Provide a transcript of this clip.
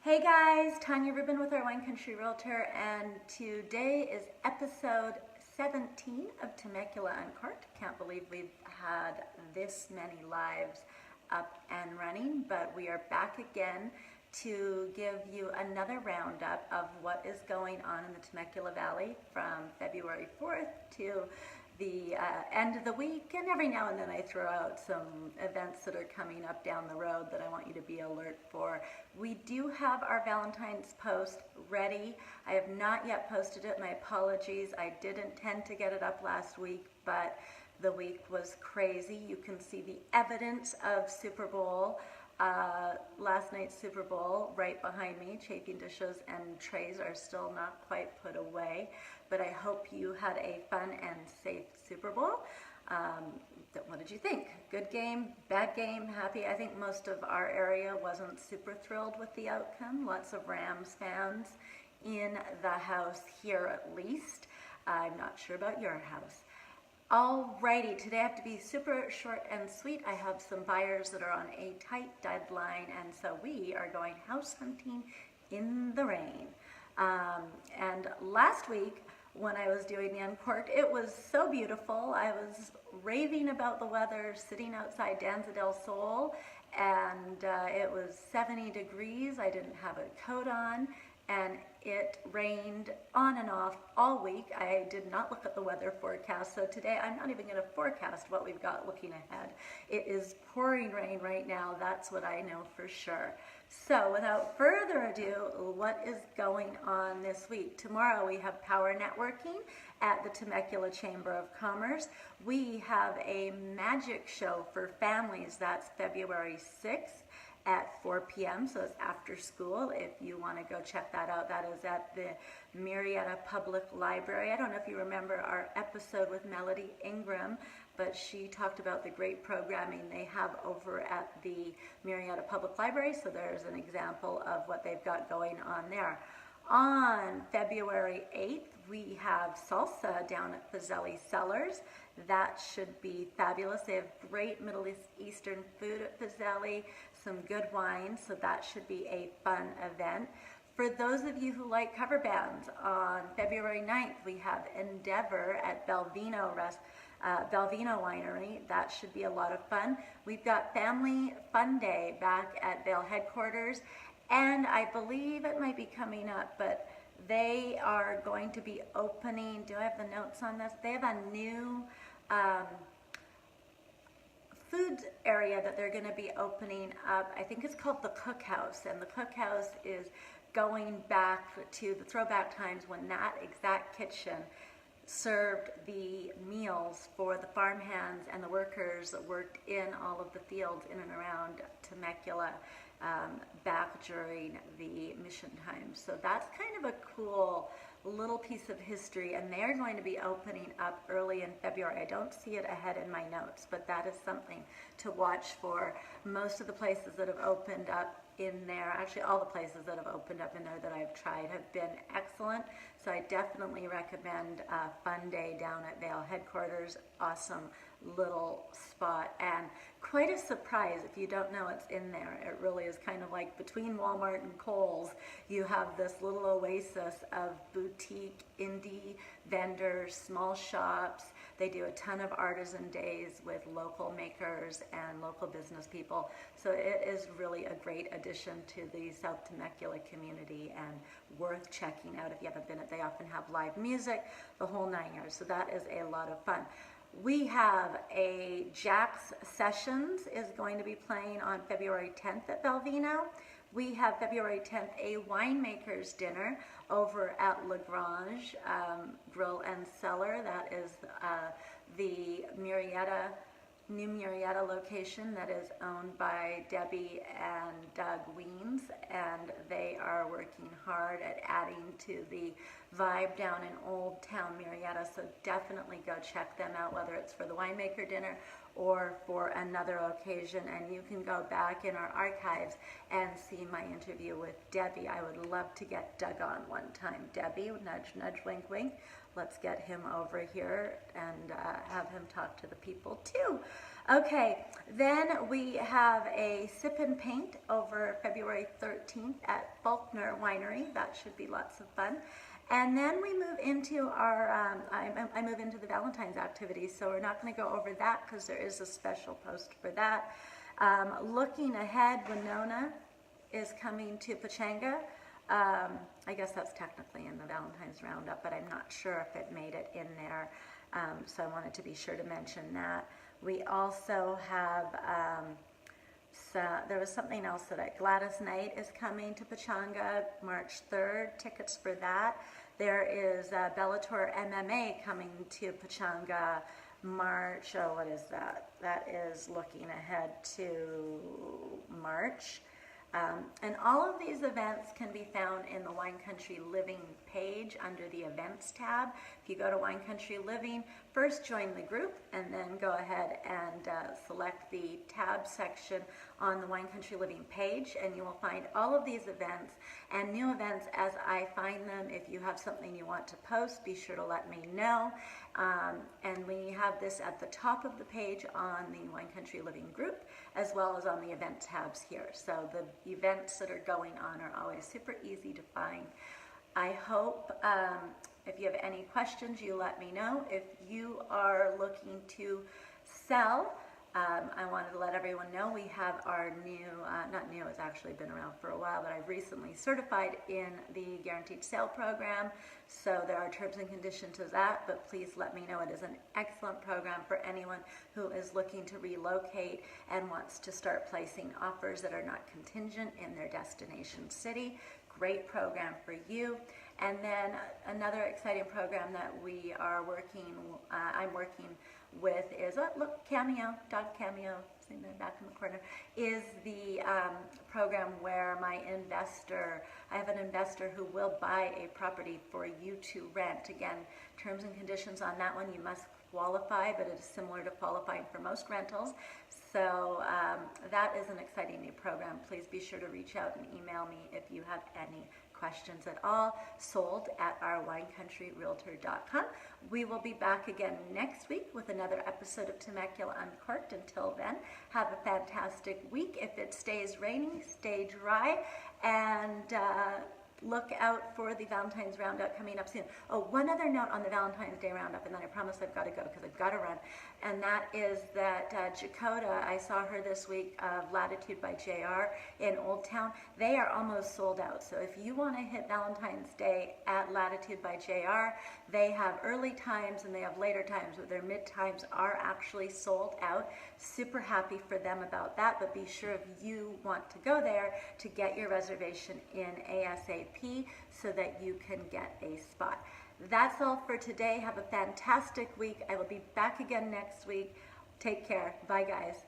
Hey guys, Tanya Rubin with our Wine Country Realtor, and today is episode 17 of Temecula Uncorked. Can't believe we've had this many lives up and running, but we are back again to give you another roundup of what is going on in the Temecula Valley from February 4th to the end of the week, and every now and then I throw out some events that are coming up down the road that I want you to be alert for. We do have our Valentines post ready. I have not yet posted it. My apologies. I did intend to get it up last week, but the week was crazy. You can see the evidence of Super Bowl, last night's Super Bowl right behind me. Chafing dishes and trays are still not quite put away, but I hope you had a fun and safe Super Bowl. What did you think? Good game, bad game, happy? I think most of our area wasn't super thrilled with the outcome. Lots of Rams fans in the house here at least. I'm not sure about your house. Alrighty, today I have to be super short and sweet. I have some buyers that are on a tight deadline, and so we are going house hunting in the rain. And last week, when I was doing the Uncorked, it was so beautiful. I was raving about the weather, sitting outside Danza del Sol, and it was 70 degrees. I didn't have a coat on, and it rained on and off all week. I did not look at the weather forecast, so today I'm not even going to forecast what we've got looking ahead. It is pouring rain right now, that's what I know for sure. So without further ado, what is going on this week? Tomorrow we have power networking at the Temecula Chamber of Commerce. We have a magic show for families. That's February 6th. At 4 p.m., so it's after school. If you want to go check that out, that is at the Murrieta Public Library. I don't know if you remember our episode with Melody Ingram, but she talked about the great programming they have over at the Murrieta Public Library, so there's an example of what they've got going on there. On February 8th, we have salsa down at Fazeli Cellars. That should be fabulous. They have great Middle Eastern food at Fazeli, some good wine, so that should be a fun event. For those of you who like cover bands, on February 9th, we have Endeavor at Belvino Winery. That should be a lot of fun. We've got Family Fun Day back at Vail headquarters, and I believe it might be coming up, but they are going to be opening, do I have the notes on this? They have a new food area that they're going to be opening up. I think it's called the Cookhouse, and the Cookhouse is going back to the throwback times when that exact kitchen served the meals for the farmhands and the workers that worked in all of the fields in and around Temecula back during the mission times. So that's kind of a cool little piece of history, and they're going to be opening up early in February. I don't see it ahead in my notes, but that is something to watch for. Most of the places that have opened up in there, actually all the places that have opened up in there that I've tried have been excellent, so I definitely recommend Fun Day down at Vail headquarters. Awesome little spot, and quite a surprise if you don't know it's in there. It really is kind of like between Walmart and Kohl's. You have this little oasis of boutique indie vendors, small shops. They do a ton of artisan days with local makers and local business people. So it is really a great addition to the South Temecula community and worth checking out if you haven't been. They often have live music, the whole 9 yards. So that is a lot of fun. We have a Jack's Sessions is going to be playing on February 10th at Belvino. We have February 10th a winemakers dinner over at Lagrange Grill and Cellar. That is the new Murrieta location that is owned by Debbie and Doug Weems, and they are working hard at adding to the vibe down in Old Town Murrieta, so definitely go check them out, whether it's for the winemaker dinner or for another occasion, and you can go back in our archives and see my interview with Debbie. I would love to get Doug on one time. Debbie, nudge, nudge, wink, wink. Let's get him over here and have him talk to the people too. Okay, then we have a sip and paint over February 13th at Faulkner Winery. That should be lots of fun. And then we move into our, I move into the Valentines activities, so we're not going to go over that because there is a special post for that. Looking ahead, Winona is coming to Pechanga. I guess that's technically in the Valentine's Roundup, but I'm not sure if it made it in there, so I wanted to be sure to mention that. We also have, there was something else that Gladys Knight is coming to Pechanga March 3rd, tickets for that. There is Bellator MMA coming to Pechanga March, what is that? That is looking ahead to March. And all of these events can be found in the Wine Country Living page under the Events tab. If you go to Wine Country Living, first join the group and then go ahead and select the tab section on the Wine Country Living page, and you will find all of these events and new events as I find them. If you have something you want to post, be sure to let me know. And we have this at the top of the page on the Wine Country Living group, as well as on the event tabs here. So the events that are going on are always super easy to find. I hope if you have any questions, you let me know. If you are looking to sell, I wanted to let everyone know we have our new, not new, it's actually been around for a while, but I've recently certified in the Guaranteed Sale Program. So there are terms and conditions to that, but please let me know. It is an excellent program for anyone who is looking to relocate and wants to start placing offers that are not contingent in their destination city. Great program for you. And then another exciting program that we are working, I'm working with is, oh, look, Cameo, Dog Cameo, sitting there back in the corner, is the program where my investor, I have an investor who will buy a property for you to rent. Again, terms and conditions on that one, you must qualify, but it is similar to qualifying for most rentals. So that is an exciting new program. Please be sure to reach out and email me if you have any questions at all. Sold at ourwinecountryrealtor.com. We will be back again next week with another episode of Temecula Uncorked. Until then, have a fantastic week. If it stays rainy, stay dry, and look out for the Valentine's Roundup coming up soon. Oh, one other note on the Valentine's Day Roundup, and then I promise I've got to go because I've got to run, and that is that Jakota, I saw her this week of Latitude by JR in Old Town. They are almost sold out, so if you want to hit Valentine's Day at Latitude by JR, they have early times and they have later times, but their mid times are actually sold out. Super happy for them about that, but be sure if you want to go there to get your reservation in ASAP so that you can get a spot. That's all for today. Have a fantastic week. I will be back again next week. Take care. Bye, guys.